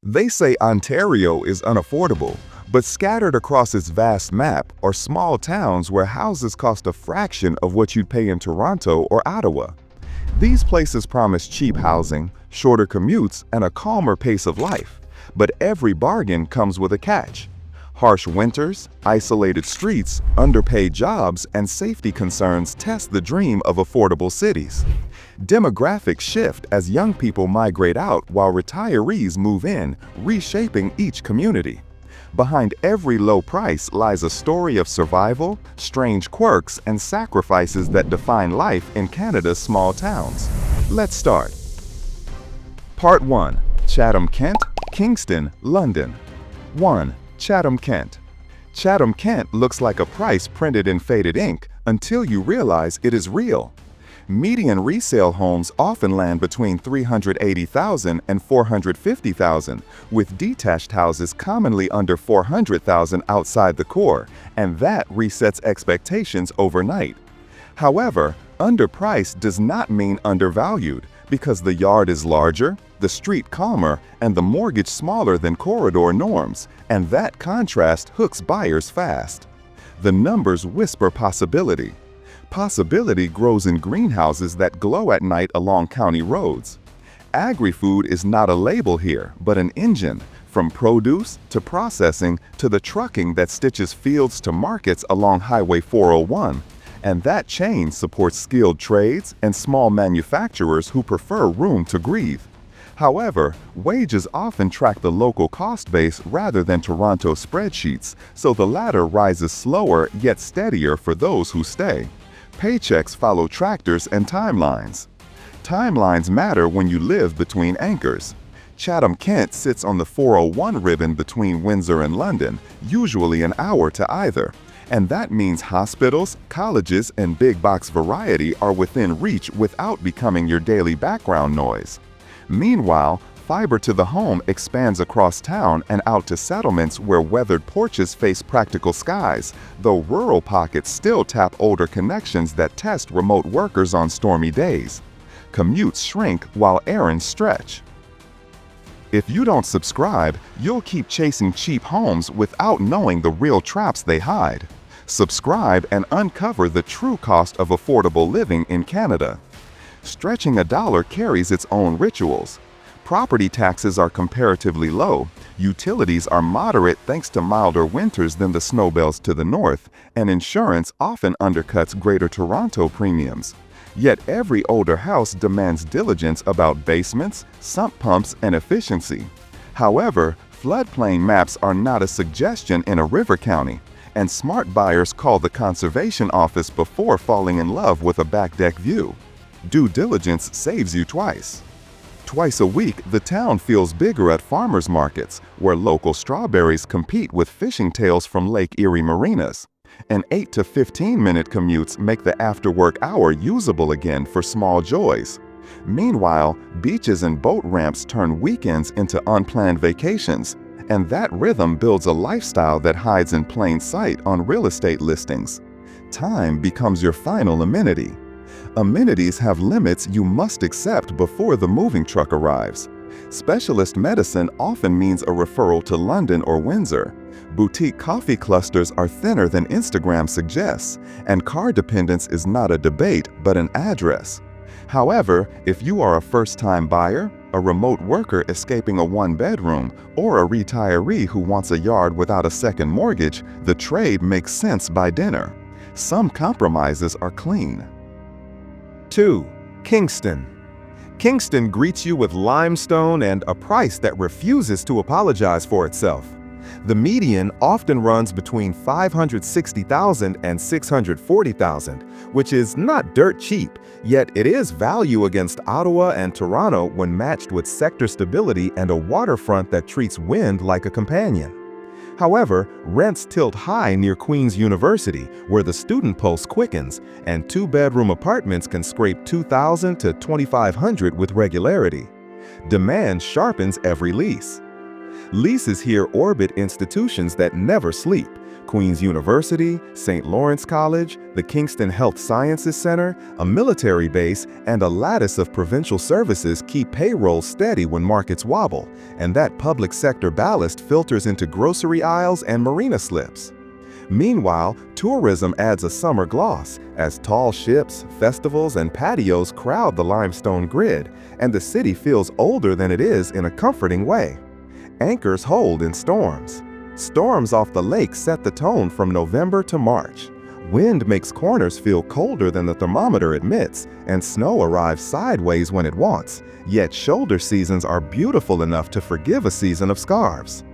They say Ontario is unaffordable, but scattered across its vast map are small towns where houses cost a fraction of what you'd pay in Toronto or Ottawa. These places promise cheap housing, shorter commutes, and a calmer pace of life. But every bargain comes with a catch. Harsh winters, isolated streets, underpaid jobs, and safety concerns test the dream of affordable cities. Demographics shift as young people migrate out while retirees move in, reshaping each community. Behind every low price lies a story of survival, strange quirks, and sacrifices that define life in Canada's small towns. Let's start. Part 1. Chatham-Kent, Kingston, London. 1. Chatham-Kent. Chatham-Kent looks like a price printed in faded ink until you realize it is real. Median resale homes often land between $380,000 and $450,000, with detached houses commonly under $400,000 outside the core, and that resets expectations overnight. However, underpriced does not mean undervalued, because the yard is larger, the street calmer, and the mortgage smaller than corridor norms, and that contrast hooks buyers fast. The numbers whisper possibility. Possibility grows in greenhouses that glow at night along county roads. Agri-food is not a label here, but an engine, from produce to processing to the trucking that stitches fields to markets along Highway 401. And that chain supports skilled trades and small manufacturers who prefer room to breathe. However, wages often track the local cost base rather than Toronto spreadsheets, so the latter rises slower yet steadier for those who stay. Paychecks follow tractors and timelines. Timelines matter when you live between anchors. Chatham-Kent sits on the 401 ribbon between Windsor and London, usually an hour to either. And that means hospitals, colleges, and big box variety are within reach without becoming your daily background noise. Meanwhile, fiber to the home expands across town and out to settlements where weathered porches face practical skies, though rural pockets still tap older connections that test remote workers on stormy days. Commutes shrink while errands stretch. If you don't subscribe, you'll keep chasing cheap homes without knowing the real traps they hide. Subscribe and uncover the true cost of affordable living in Canada. Stretching a dollar carries its own rituals. Property taxes are comparatively low, utilities are moderate thanks to milder winters than the snowbelts to the north, and insurance often undercuts Greater Toronto premiums. Yet every older house demands diligence about basements, sump pumps, and efficiency. However, floodplain maps are not a suggestion in a river county, and smart buyers call the conservation office before falling in love with a back deck view. Due diligence saves you twice. Twice a week, the town feels bigger at farmers markets, where local strawberries compete with fishing tails from Lake Erie marinas. And 8 to 15-minute commutes make the after-work hour usable again for small joys. Meanwhile, beaches and boat ramps turn weekends into unplanned vacations, and that rhythm builds a lifestyle that hides in plain sight on real estate listings. Time becomes your final amenity. Amenities have limits you must accept before the moving truck arrives. Specialist medicine often means a referral to London or Windsor. Boutique coffee clusters are thinner than Instagram suggests, and car dependence is not a debate but an address. However, if you are a first-time buyer, a remote worker escaping a one-bedroom, or a retiree who wants a yard without a second mortgage, the trade makes sense by dinner. Some compromises are clean. 2. Kingston. Kingston greets you with limestone and a price that refuses to apologize for itself. The median often runs between $560,000 and $640,000, which is not dirt cheap, yet it is value against Ottawa and Toronto when matched with sector stability and a waterfront that treats wind like a companion. However, rents tilt high near Queen's University, where the student pulse quickens, and two-bedroom apartments can scrape $2,000 to $2,500 with regularity. Demand sharpens every lease. Leases here orbit institutions that never sleep, Queen's University, St. Lawrence College, the Kingston Health Sciences Center, a military base, and a lattice of provincial services keep payroll steady when markets wobble, and that public sector ballast filters into grocery aisles and marina slips. Meanwhile, tourism adds a summer gloss as tall ships, festivals, and patios crowd the limestone grid, and the city feels older than it is in a comforting way. Anchors hold in storms. Storms off the lake set the tone from November to March. Wind makes corners feel colder than the thermometer admits, and snow arrives sideways when it wants, yet shoulder seasons are beautiful enough to forgive a season of scarves.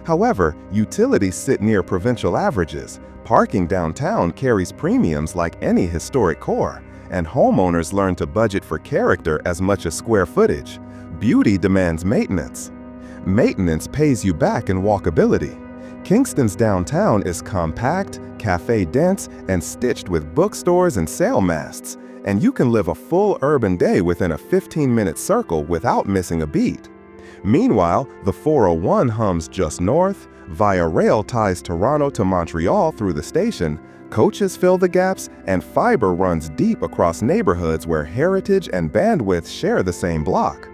However, utilities sit near provincial averages, parking downtown carries premiums like any historic core, and homeowners learn to budget for character as much as square footage. Beauty demands maintenance. Maintenance pays you back in walkability. Kingston's downtown is compact, cafe-dense, and stitched with bookstores and sale masts, and you can live a full urban day within a 15-minute circle without missing a beat. Meanwhile, the 401 hums just north, via rail ties Toronto to Montreal through the station, coaches fill the gaps, and fiber runs deep across neighborhoods where heritage and bandwidth share the same block.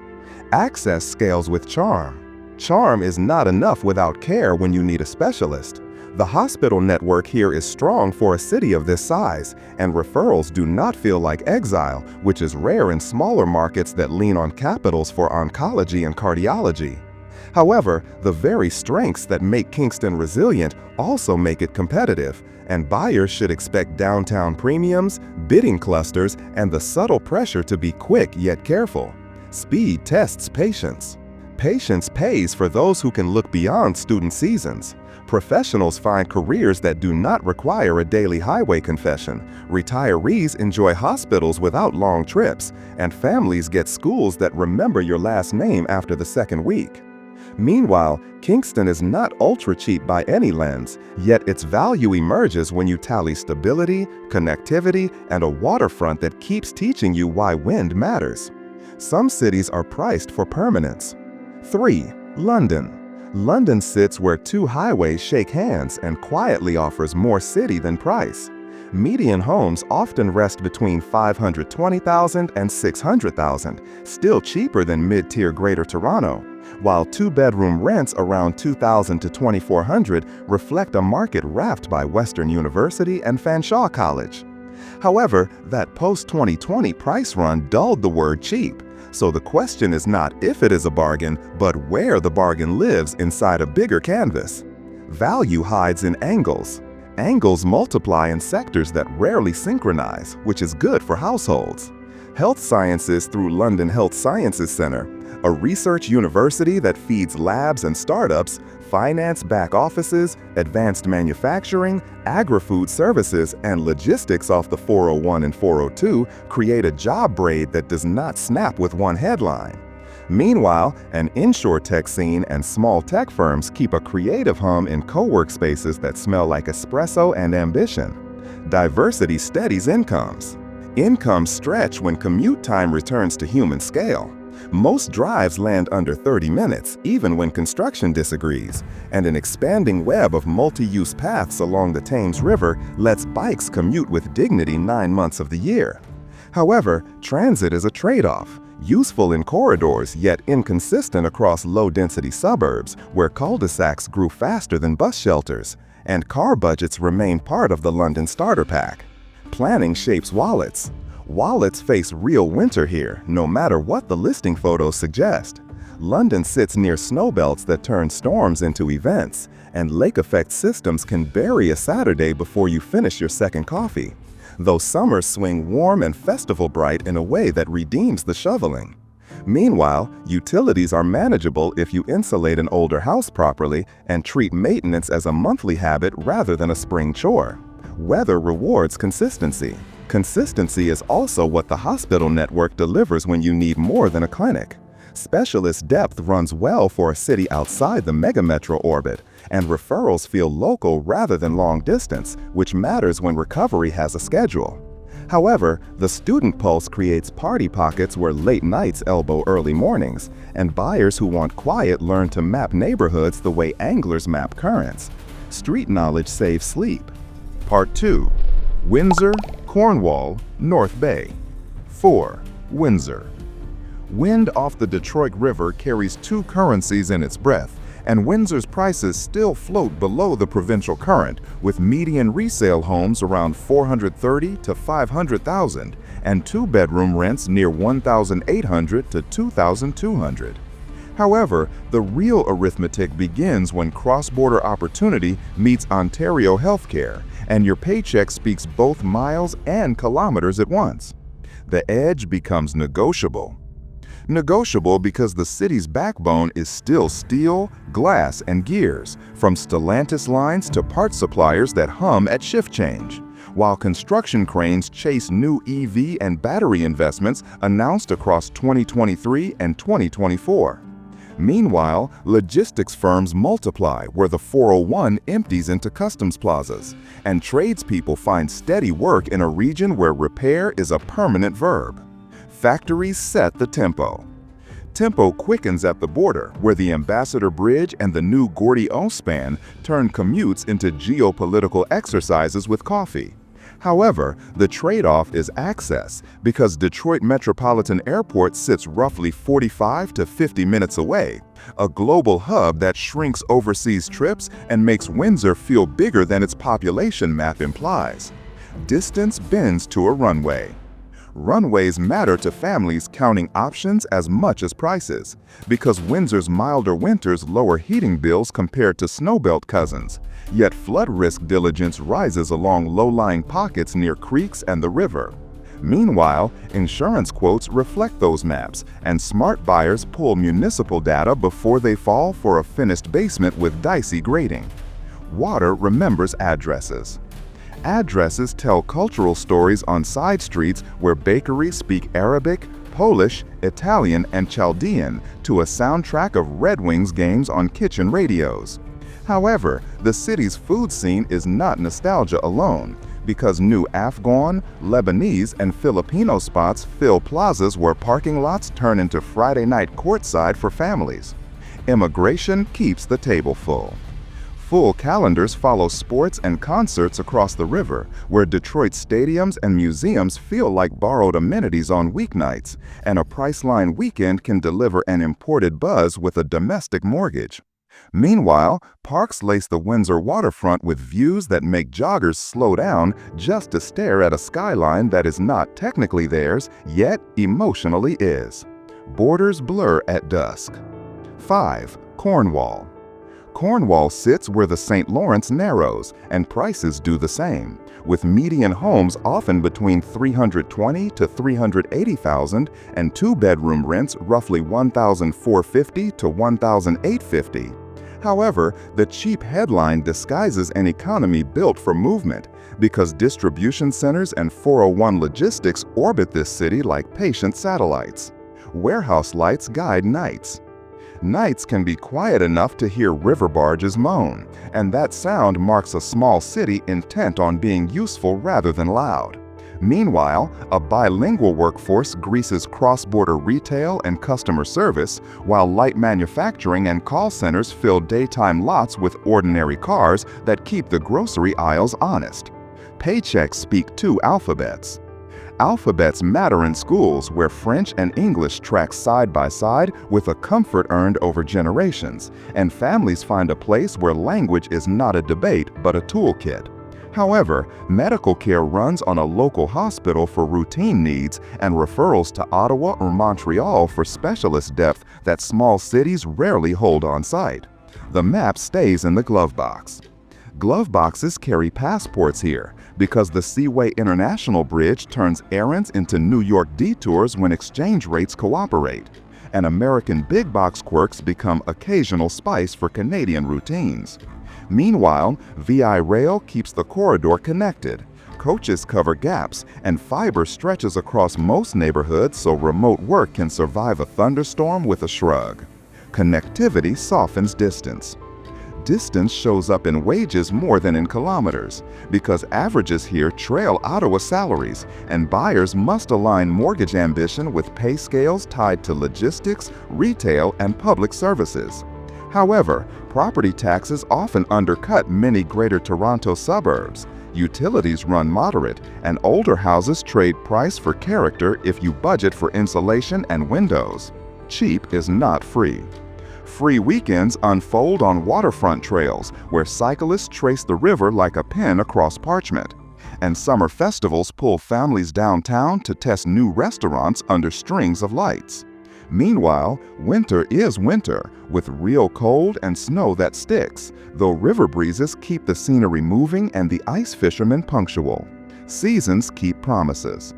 Access scales with charm. Charm is not enough without care when you need a specialist. The hospital network here is strong for a city of this size, and referrals do not feel like exile, which is rare in smaller markets that lean on capitals for oncology and cardiology. However, the very strengths that make Kingston resilient also make it competitive, and buyers should expect downtown premiums, bidding clusters, and the subtle pressure to be quick yet careful. Speed tests patience. Patience pays for those who can look beyond student seasons. Professionals find careers that do not require a daily highway confession. Retirees enjoy hospitals without long trips, and families get schools that remember your last name after the second week. Meanwhile, Kingston is not ultra-cheap by any lens, yet its value emerges when you tally stability, connectivity, and a waterfront that keeps teaching you why wind matters. Some cities are priced for permanence. 3. London. London sits where two highways shake hands and quietly offers more city than price. Median homes often rest between $520,000 and $600,000, still cheaper than mid-tier Greater Toronto, while two-bedroom rents around $2,000 to $2,400 reflect a market wrapped by Western University and Fanshawe College. However, that post-2020 price run dulled the word cheap. So the question is not if it is a bargain, but where the bargain lives inside a bigger canvas. Value hides in angles. Angles multiply in sectors that rarely synchronize, which is good for households. Health sciences through London Health Sciences Center, a research university that feeds labs and startups, finance back offices, advanced manufacturing, agri-food services, and logistics off the 401 and 402 create a job braid that does not snap with one headline. Meanwhile, an inshore tech scene and small tech firms keep a creative hum in co-work spaces that smell like espresso and ambition. Diversity steadies incomes. Incomes stretch when commute time returns to human scale. Most drives land under 30 minutes, even when construction disagrees, and an expanding web of multi-use paths along the Thames River lets bikes commute with dignity 9 months of the year. However, transit is a trade-off, useful in corridors yet inconsistent across low-density suburbs where cul-de-sacs grew faster than bus shelters, and car budgets remain part of the London starter pack. Planning shapes wallets. Wallets face real winter here, no matter what the listing photos suggest. London sits near snowbelts that turn storms into events, and lake effect systems can bury a Saturday before you finish your second coffee. Though summers swing warm and festival bright in a way that redeems the shoveling. Meanwhile, utilities are manageable if you insulate an older house properly and treat maintenance as a monthly habit rather than a spring chore. Weather rewards consistency. Consistency is also what the hospital network delivers when you need more than a clinic. Specialist depth runs well for a city outside the megametro orbit, and referrals feel local rather than long distance, which matters when recovery has a schedule. However, the student pulse creates party pockets where late nights elbow early mornings, and buyers who want quiet learn to map neighborhoods the way anglers map currents. Street knowledge saves sleep. Part 2. Windsor, Cornwall, North Bay. 4. Windsor. Wind off the Detroit River carries two currencies in its breath, and Windsor's prices still float below the provincial current, with median resale homes around $430,000 to $500,000 and two-bedroom rents near $1,800 to $2,200. However, the real arithmetic begins when cross-border opportunity meets Ontario healthcare, and your paycheck speaks both miles and kilometers at once. The edge becomes negotiable. Negotiable because the city's backbone is still steel, glass, and gears, from Stellantis lines to part suppliers that hum at shift change, while construction cranes chase new EV and battery investments announced across 2023 and 2024. Meanwhile, logistics firms multiply where the 401 empties into customs plazas, and tradespeople find steady work in a region where repair is a permanent verb. Factories set the tempo. Tempo quickens at the border, where the Ambassador Bridge and the new Gordie-O span turn commutes into geopolitical exercises with coffee. However, the trade-off is access, because Detroit Metropolitan Airport sits roughly 45 to 50 minutes away, a global hub that shrinks overseas trips and makes Windsor feel bigger than its population map implies. Distance bends to a runway. Runways matter to families counting options as much as prices, because Windsor's milder winters lower heating bills compared to snowbelt cousins, yet flood risk diligence rises along low-lying pockets near creeks and the river. Meanwhile, insurance quotes reflect those maps, and smart buyers pull municipal data before they fall for a finished basement with dicey grading. Water remembers addresses. Addresses tell cultural stories on side streets where bakeries speak Arabic, Polish, Italian, and Chaldean to a soundtrack of Red Wings games on kitchen radios. However, the city's food scene is not nostalgia alone, because new Afghan, Lebanese, and Filipino spots fill plazas where parking lots turn into Friday night courtside for families. Immigration keeps the table full. Full calendars follow sports and concerts across the river, where Detroit stadiums and museums feel like borrowed amenities on weeknights, and a Priceline weekend can deliver an imported buzz with a domestic mortgage. Meanwhile, parks lace the Windsor waterfront with views that make joggers slow down just to stare at a skyline that is not technically theirs, yet emotionally is. Borders blur at dusk. 5. Cornwall. Cornwall sits where the St. Lawrence narrows, and prices do the same, with median homes often between $320,000 to $380,000 and two-bedroom rents roughly $1,450 to $1,850. However, the cheap headline disguises an economy built for movement, because distribution centers and 401 logistics orbit this city like patient satellites. Warehouse lights guide nights. Nights can be quiet enough to hear river barges moan, and that sound marks a small city intent on being useful rather than loud. Meanwhile, a bilingual workforce greases cross-border retail and customer service, while light manufacturing and call centers fill daytime lots with ordinary cars that keep the grocery aisles honest. Paychecks speak two alphabets. Alphabets matter in schools where French and English track side by side with a comfort earned over generations, and families find a place where language is not a debate but a toolkit. However, medical care runs on a local hospital for routine needs and referrals to Ottawa or Montreal for specialist depth that small cities rarely hold on site. The map stays in the glove box. Glove boxes carry passports here, because the Seaway International Bridge turns errands into New York detours when exchange rates cooperate, and American big box quirks become occasional spice for Canadian routines. Meanwhile, VI Rail keeps the corridor connected, coaches cover gaps, and fiber stretches across most neighborhoods so remote work can survive a thunderstorm with a shrug. Connectivity softens distance. Distance shows up in wages more than in kilometers, because averages here trail Ottawa salaries, and buyers must align mortgage ambition with pay scales tied to logistics, retail, and public services. However, Property taxes often undercut many Greater Toronto suburbs. Utilities run moderate, and older houses trade price for character if you budget for insulation and windows. Cheap is not free. Free weekends unfold on waterfront trails where cyclists trace the river like a pen across parchment. And summer festivals pull families downtown to test new restaurants under strings of lights. Meanwhile, winter is winter, with real cold and snow that sticks, though river breezes keep the scenery moving and the ice fishermen punctual. Seasons keep promises.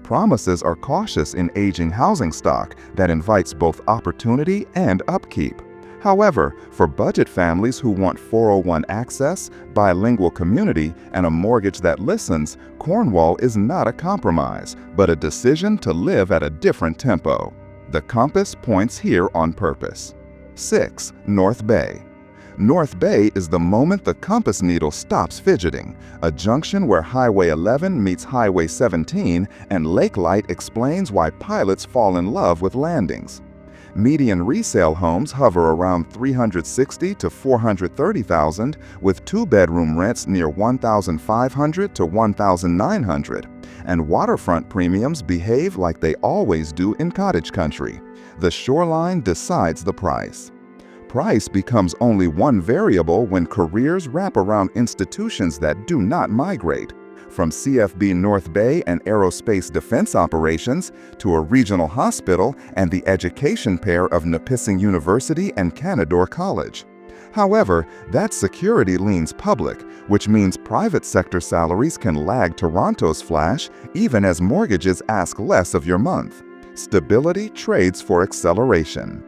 Promises are cautious in aging housing stock that invites both opportunity and upkeep. However, for budget families who want 401 access, bilingual community, and a mortgage that listens, Cornwall is not a compromise, but a decision to live at a different tempo. The compass points here on purpose. 6. North Bay. North Bay is the moment the compass needle stops fidgeting, a junction where Highway 11 meets Highway 17, and Lake Light explains why pilots fall in love with landings. Median resale homes hover around $360,000 to $430,000, with two-bedroom rents near $1,500 to $1,900, and waterfront premiums behave like they always do in cottage country. The shoreline decides the price. Price becomes only one variable when careers wrap around institutions that do not migrate. From CFB North Bay and aerospace defense operations to a regional hospital and the education pair of Nipissing University and Canadore College. However, that security leans public, which means private sector salaries can lag Toronto's flash even as mortgages ask less of your month. Stability trades for acceleration.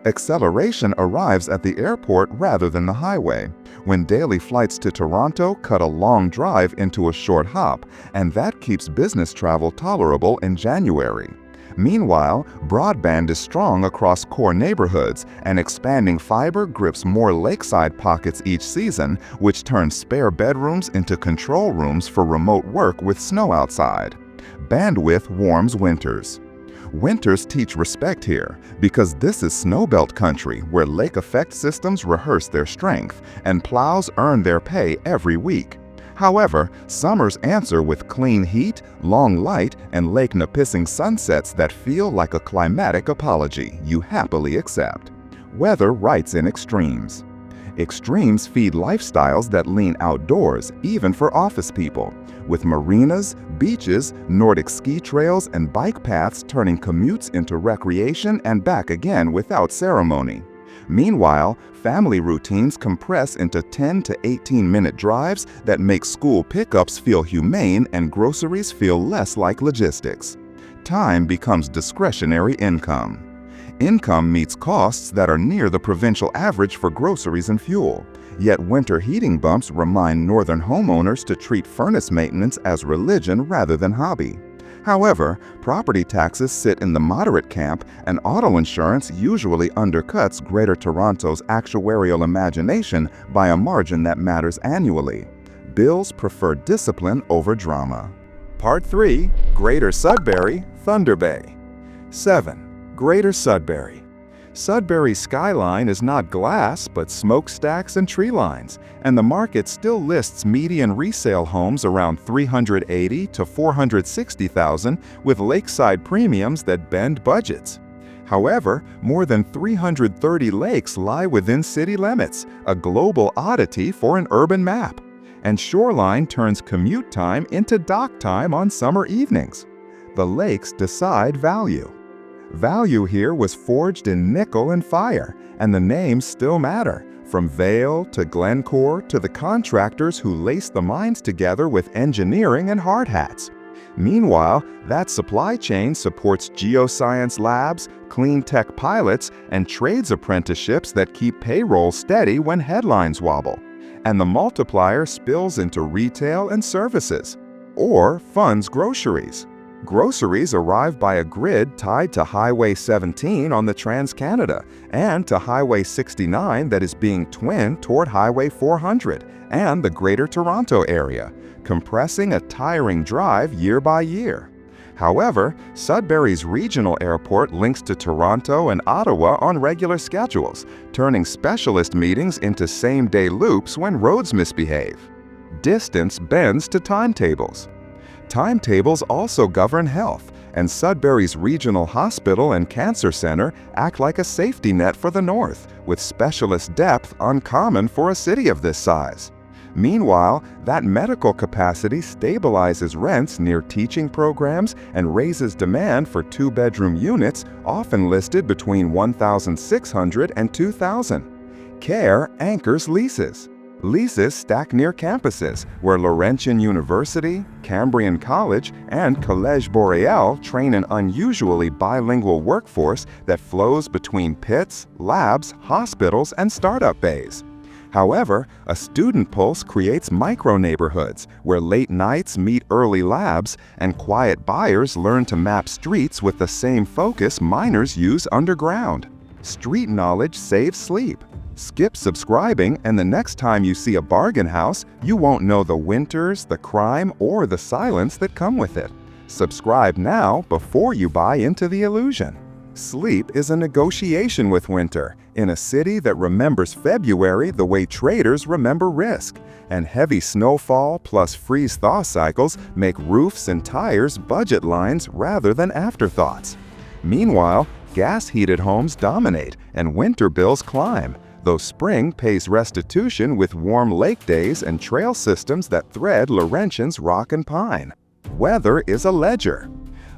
Acceleration arrives at the airport rather than the highway, when daily flights to Toronto cut a long drive into a short hop, and that keeps business travel tolerable in January. Meanwhile, broadband is strong across core neighborhoods, and expanding fiber grips more lakeside pockets each season, which turns spare bedrooms into control rooms for remote work with snow outside. Bandwidth warms winters. Winters teach respect here, because this is snowbelt country where lake effect systems rehearse their strength and plows earn their pay every week. However, summers answer with clean heat, long light, and Lake Nipissing sunsets that feel like a climatic apology you happily accept. Weather writes in extremes. Extremes feed lifestyles that lean outdoors, even for office people, with marinas, beaches, Nordic ski trails, and bike paths turning commutes into recreation and back again without ceremony. Meanwhile, family routines compress into 10 to 18-minute drives that make school pickups feel humane and groceries feel less like logistics. Time becomes discretionary income. Income meets costs that are near the provincial average for groceries and fuel. Yet winter heating bumps remind northern homeowners to treat furnace maintenance as religion rather than hobby. However, property taxes sit in the moderate camp, and auto insurance usually undercuts Greater Toronto's actuarial imagination by a margin that matters annually. Bills prefer discipline over drama. Part 3. Greater Sudbury, Thunder Bay. 7. Greater Sudbury. Sudbury's skyline is not glass but smokestacks and tree lines, and the market still lists median resale homes around $380,000 to $460,000 with lakeside premiums that bend budgets. However, more than 330 lakes lie within city limits, a global oddity for an urban map. And shoreline turns commute time into dock time on summer evenings. The lakes decide value. Value here was forged in nickel and fire, and the names still matter, from Vail to Glencore to the contractors who lace the mines together with engineering and hard hats. Meanwhile, that supply chain supports geoscience labs, clean tech pilots, and trades apprenticeships that keep payroll steady when headlines wobble. And the multiplier spills into retail and services, or funds groceries. Groceries arrive by a grid tied to Highway 17 on the Trans-Canada and to Highway 69 that is being twinned toward Highway 400 and the Greater Toronto area, compressing a tiring drive year by year. However, Sudbury's regional airport links to Toronto and Ottawa on regular schedules, turning specialist meetings into same-day loops when roads misbehave. Distance bends to timetables. Timetables also govern health, and Sudbury's regional hospital and cancer center act like a safety net for the north, with specialist depth uncommon for a city of this size. Meanwhile, that medical capacity stabilizes rents near teaching programs and raises demand for two-bedroom units often listed between $1,600 and $2,000. Care anchors leases. Leases stack near campuses where Laurentian University, Cambrian College, and Collège Boréal train an unusually bilingual workforce that flows between pits, labs, hospitals, and startup bays. However, a student pulse creates micro-neighborhoods where late nights meet early labs and quiet buyers learn to map streets with the same focus miners use underground. Street knowledge saves sleep. Skip subscribing, and the next time you see a bargain house, you won't know the winters, the crime, or the silence that come with it. Subscribe now before you buy into the illusion. Sleep is a negotiation with winter in a city that remembers February the way traders remember risk, and heavy snowfall plus freeze-thaw cycles make roofs and tires budget lines rather than afterthoughts. Meanwhile, gas-heated homes dominate and winter bills climb, though spring pays restitution with warm lake days and trail systems that thread Laurentian's rock and pine. Weather is a ledger.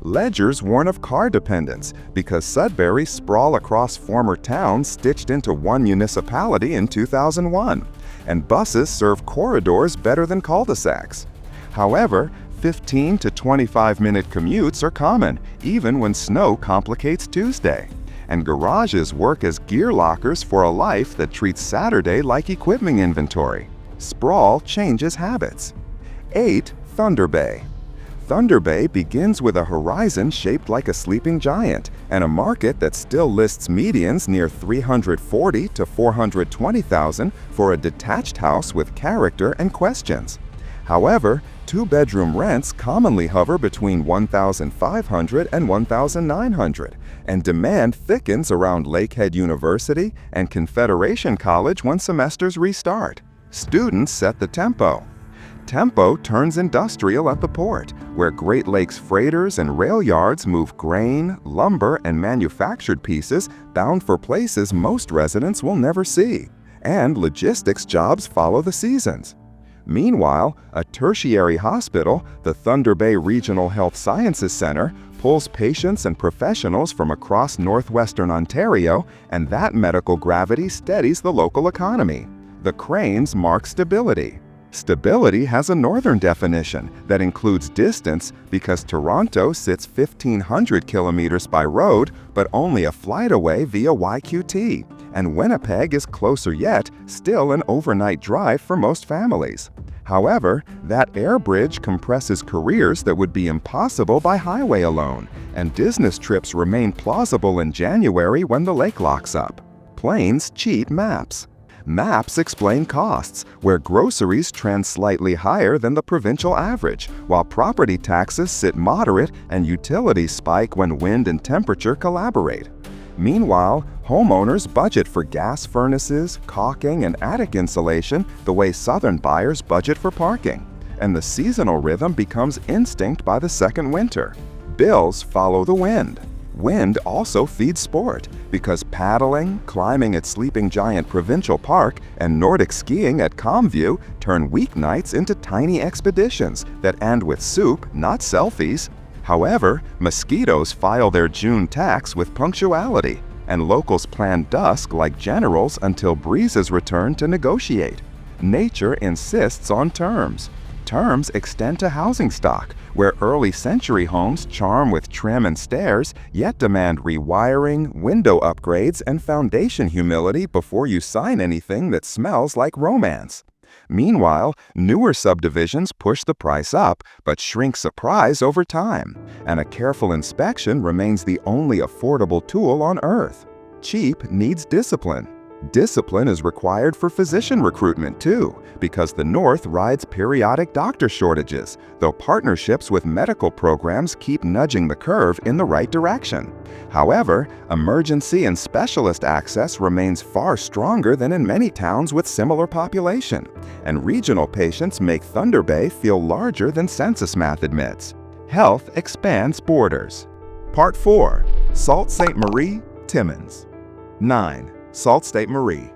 Ledgers warn of car dependence because Sudbury sprawl across former towns stitched into one municipality in 2001, and buses serve corridors better than cul-de-sacs. However, 15 to 25-minute commutes are common, even when snow complicates Tuesday. And garages work as gear lockers for a life that treats Saturday like equipment inventory. Sprawl changes habits. 8. Thunder Bay. Thunder Bay begins with a horizon shaped like a sleeping giant and a market that still lists medians near $340,000 to $420,000 for a detached house with character and questions. However, two-bedroom rents commonly hover between $1,500 and $1,900, and demand thickens around Lakehead University and Confederation College when semesters restart. Students set the tempo. Tempo turns industrial at the port, where Great Lakes freighters and rail yards move grain, lumber, and manufactured pieces bound for places most residents will never see, and logistics jobs follow the seasons. Meanwhile, a tertiary hospital, the Thunder Bay Regional Health Sciences Center, pulls patients and professionals from across northwestern Ontario, and that medical gravity steadies the local economy. The cranes mark stability. Stability has a northern definition that includes distance because Toronto sits 1,500 kilometers by road but only a flight away via YQT, and Winnipeg is closer yet, still an overnight drive for most families. However, that air bridge compresses careers that would be impossible by highway alone, and business trips remain plausible in January when the lake locks up. Planes cheat maps. Maps explain costs, where groceries trend slightly higher than the provincial average, while property taxes sit moderate and utilities spike when wind and temperature collaborate. Meanwhile, homeowners budget for gas furnaces, caulking, and attic insulation the way southern buyers budget for parking, and the seasonal rhythm becomes instinct by the second winter. Bills follow the wind. Wind also feeds sport, because paddling, climbing at Sleeping Giant Provincial Park, and Nordic skiing at Calmview turn weeknights into tiny expeditions that end with soup, not selfies. However, mosquitoes file their June tax with punctuality, and locals plan dusk like generals until breezes return to negotiate. Nature insists on terms. Terms extend to housing stock, where early century homes charm with trim and stairs, yet demand rewiring, window upgrades, and foundation humility before you sign anything that smells like romance. Meanwhile, newer subdivisions push the price up, but shrink surprise over time, and a careful inspection remains the only affordable tool on earth. Cheap needs discipline. Discipline is required for physician recruitment too, because the North rides periodic doctor shortages, though partnerships with medical programs keep nudging the curve in the right direction. However, emergency and specialist access remains far stronger than in many towns with similar population, and regional patients make Thunder Bay feel larger than census math admits. Health expands borders. Part 4. Sault Ste. Marie, Timmins. 9. Sault Ste. Marie.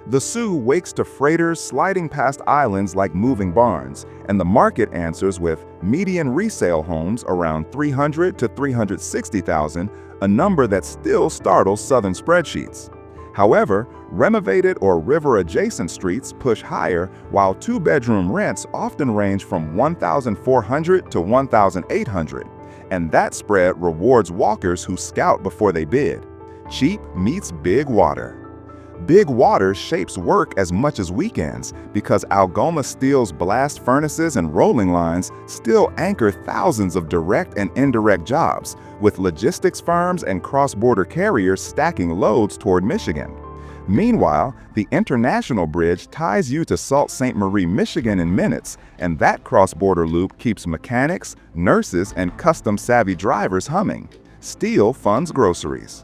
The Sioux wakes to freighters sliding past islands like moving barns, and the market answers with median resale homes around $300,000 to $360,000, a number that still startles Southern spreadsheets. However, renovated or river-adjacent streets push higher, while two-bedroom rents often range from $1,400 to $1,800, and that spread rewards walkers who scout before they bid. Cheap meets big water. Big water shapes work as much as weekends because Algoma Steel's blast furnaces and rolling lines still anchor thousands of direct and indirect jobs, with logistics firms and cross-border carriers stacking loads toward Michigan. Meanwhile, the International Bridge ties you to Sault Ste. Marie, Michigan in minutes, and that cross-border loop keeps mechanics, nurses, and custom-savvy drivers humming. Steel funds groceries.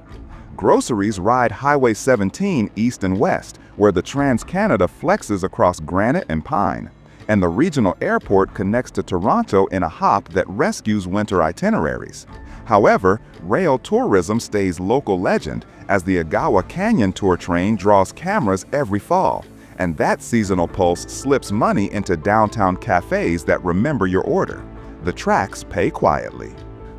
Groceries ride Highway 17 east and west, where the Trans-Canada flexes across Granite and Pine, and the regional airport connects to Toronto in a hop that rescues winter itineraries. However, rail tourism stays local legend as the Agawa Canyon Tour train draws cameras every fall, and that seasonal pulse slips money into downtown cafes that remember your order. The tracks pay quietly.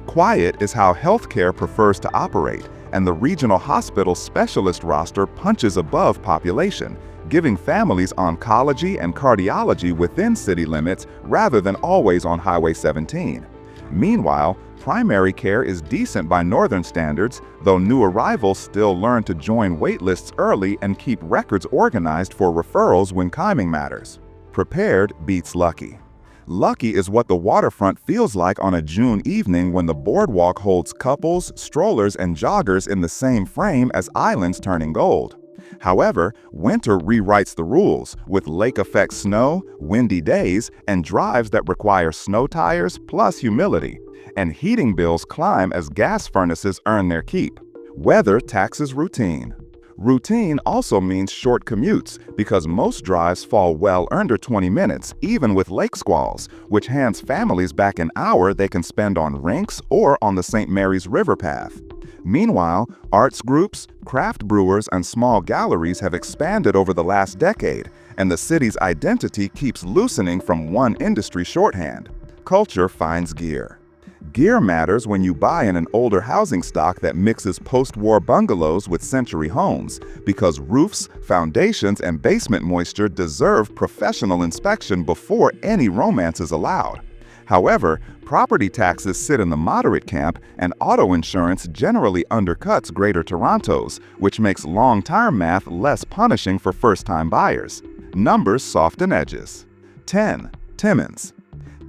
Quiet is how healthcare prefers to operate, and the regional hospital specialist roster punches above population, giving families oncology and cardiology within city limits rather than always on Highway 17. Meanwhile, primary care is decent by northern standards, though new arrivals still learn to join waitlists early and keep records organized for referrals when timing matters. Prepared beats lucky. Lucky is what the waterfront feels like on a June evening when the boardwalk holds couples, strollers, and joggers in the same frame as islands turning gold. However, winter rewrites the rules, with lake-effect snow, windy days, and drives that require snow tires plus humility. And heating bills climb as gas furnaces earn their keep. Weather taxes routine. Routine also means short commutes because most drives fall well under 20 minutes, even with lake squalls, which hands families back an hour they can spend on rinks or on the St. Mary's River path. Meanwhile, arts groups, craft brewers, and small galleries have expanded over the last decade, and the city's identity keeps loosening from one industry shorthand. Culture finds gear. Gear matters when you buy in an older housing stock that mixes post-war bungalows with century homes, because roofs, foundations, and basement moisture deserve professional inspection before any romance is allowed. However, property taxes sit in the moderate camp, and auto insurance generally undercuts Greater Toronto's, which makes long-term math less punishing for first-time buyers. Numbers soften edges. 10. Timmins.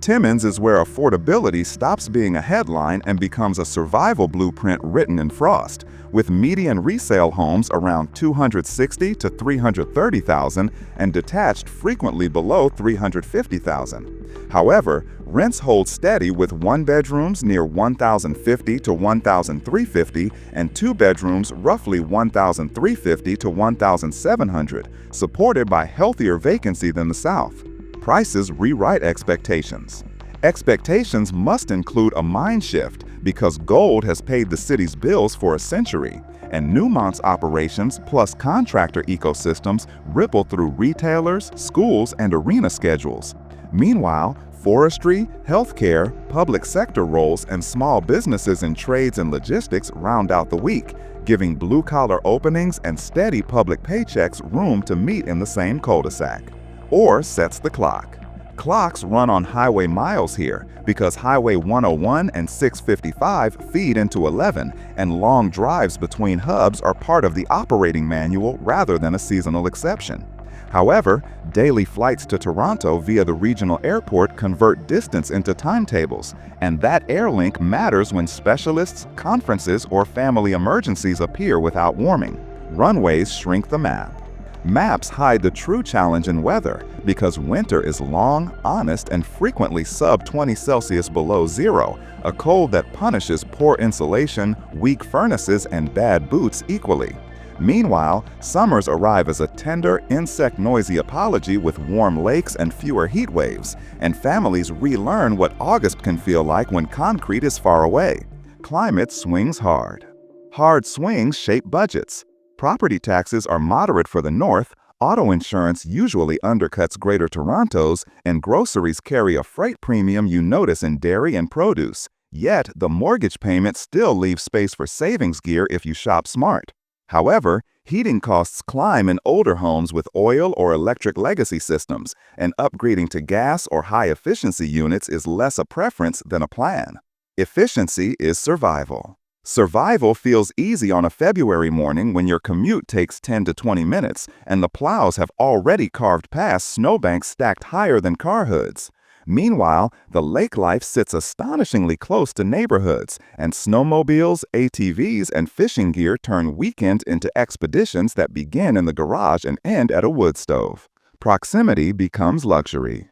Timmins is where affordability stops being a headline and becomes a survival blueprint written in frost, with median resale homes around $260,000 to $330,000 and detached frequently below $350,000. However, rents hold steady with one bedrooms near $1,050 to $1,350 and two bedrooms roughly $1,350 to $1,700, supported by healthier vacancy than the South. Prices rewrite expectations. Expectations must include a mind shift because gold has paid the city's bills for a century, and Newmont's operations plus contractor ecosystems ripple through retailers, schools, and arena schedules. Meanwhile, forestry, healthcare, public sector roles, and small businesses in trades and logistics round out the week, giving blue-collar openings and steady public paychecks room to meet in the same cul-de-sac. Or sets the clock. Clocks run on highway miles here because Highway 101 and 655 feed into 11, and long drives between hubs are part of the operating manual rather than a seasonal exception. However, daily flights to Toronto via the regional airport convert distance into timetables, and that airlink matters when specialists, conferences, or family emergencies appear without warning. Runways shrink the map. Maps hide the true challenge in weather because winter is long, honest, and frequently sub-20 Celsius below zero, a cold that punishes poor insulation, weak furnaces, and bad boots equally. Meanwhile, summers arrive as a tender, insect-noisy apology with warm lakes and fewer heat waves, and families relearn what August can feel like when concrete is far away. Climate swings hard. Hard swings shape budgets. Property taxes are moderate for the north, auto insurance usually undercuts Greater Toronto's, and groceries carry a freight premium you notice in dairy and produce. Yet, the mortgage payment still leaves space for savings gear if you shop smart. However, heating costs climb in older homes with oil or electric legacy systems, and upgrading to gas or high-efficiency units is less a preference than a plan. Efficiency is survival. Survival feels easy on a February morning when your commute takes 10 to 20 minutes and the plows have already carved past snowbanks stacked higher than car hoods. Meanwhile, the lake life sits astonishingly close to neighborhoods, and snowmobiles, ATVs, and fishing gear turn weekend into expeditions that begin in the garage and end at a wood stove. Proximity becomes luxury.